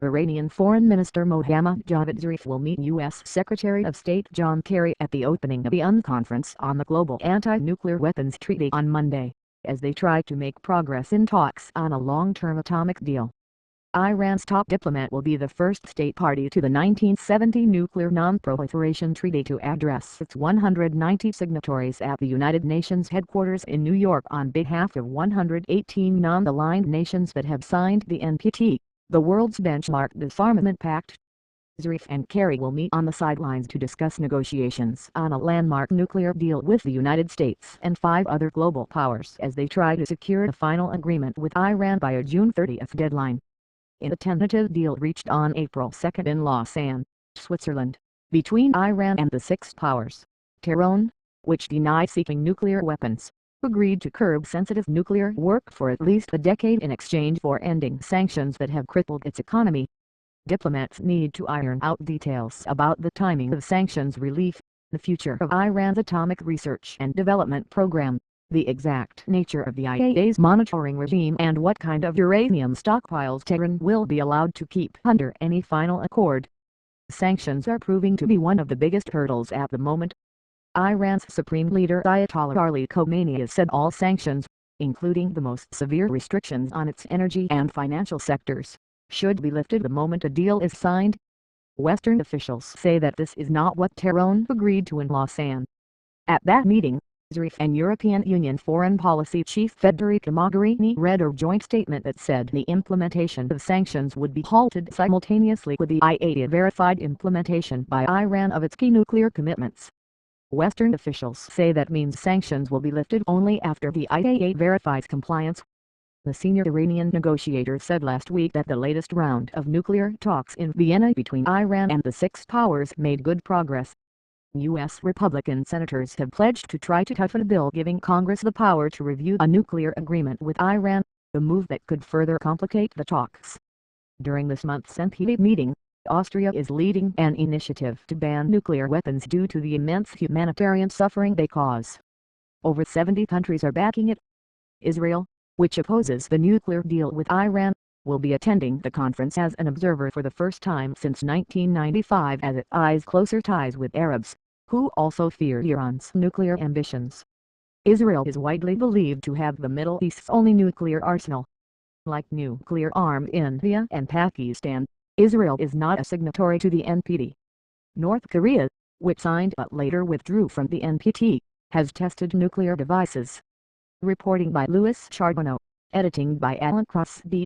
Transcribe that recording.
Iranian Foreign Minister Mohammad Zarif will meet U.S. Secretary of State John Kerry at the opening of the UN Conference on the Global Anti-Nuclear Weapons Treaty on Monday, as they try to make progress in talks on a long-term atomic deal. Iran's top diplomat will be the first state party to the 1970 Nuclear Non-Proliferation Treaty to address its 190 signatories at the United Nations headquarters in New York on behalf of 118 non-aligned nations that have signed the NPT, the world's benchmark disarmament pact. Zarif and Kerry will meet on the sidelines to discuss negotiations on a landmark nuclear deal with the United States and 5 other global powers as they try to secure a final agreement with Iran by a June 30th deadline. In a tentative deal reached on April 2 in Lausanne, Switzerland, between Iran and the 6 powers, Tehran, which denied seeking nuclear weapons, agreed to curb sensitive nuclear work for at least a decade in exchange for ending sanctions that have crippled its economy. Diplomats need to iron out details about the timing of sanctions relief, the future of Iran's atomic research and development program, the exact nature of the IAEA's monitoring regime, and what kind of uranium stockpiles Tehran will be allowed to keep under any final accord. Sanctions are proving to be one of the biggest hurdles at the moment. Iran's supreme leader Ayatollah Ali Khamenei has said all sanctions, including the most severe restrictions on its energy and financial sectors, should be lifted the moment a deal is signed. Western officials say that this is not what Tehran agreed to in Lausanne. At that meeting, Zarif and European Union Foreign Policy Chief Federica Mogherini read a joint statement that said the implementation of sanctions would be halted simultaneously with the IAEA-verified implementation by Iran of its key nuclear commitments. Western officials say that means sanctions will be lifted only after the IAEA verifies compliance. The senior Iranian negotiator said last week that the latest round of nuclear talks in Vienna between Iran and the 6 powers made good progress. U.S. Republican senators have pledged to try to toughen a bill giving Congress the power to review a nuclear agreement with Iran, a move that could further complicate the talks. During this month's NPT meeting, Austria is leading an initiative to ban nuclear weapons due to the immense humanitarian suffering they cause. Over 70 countries are backing it. Israel, which opposes the nuclear deal with Iran, will be attending the conference as an observer for the first time since 1995 as it eyes closer ties with Arabs, who also fear Iran's nuclear ambitions. Israel is widely believed to have the Middle East's only nuclear arsenal. Like nuclear-armed India and Pakistan, Israel is not a signatory to the NPT. North Korea, which signed but later withdrew from the NPT, has tested nuclear devices. Reporting by Louis Charbonneau, editing by Alan Crosby.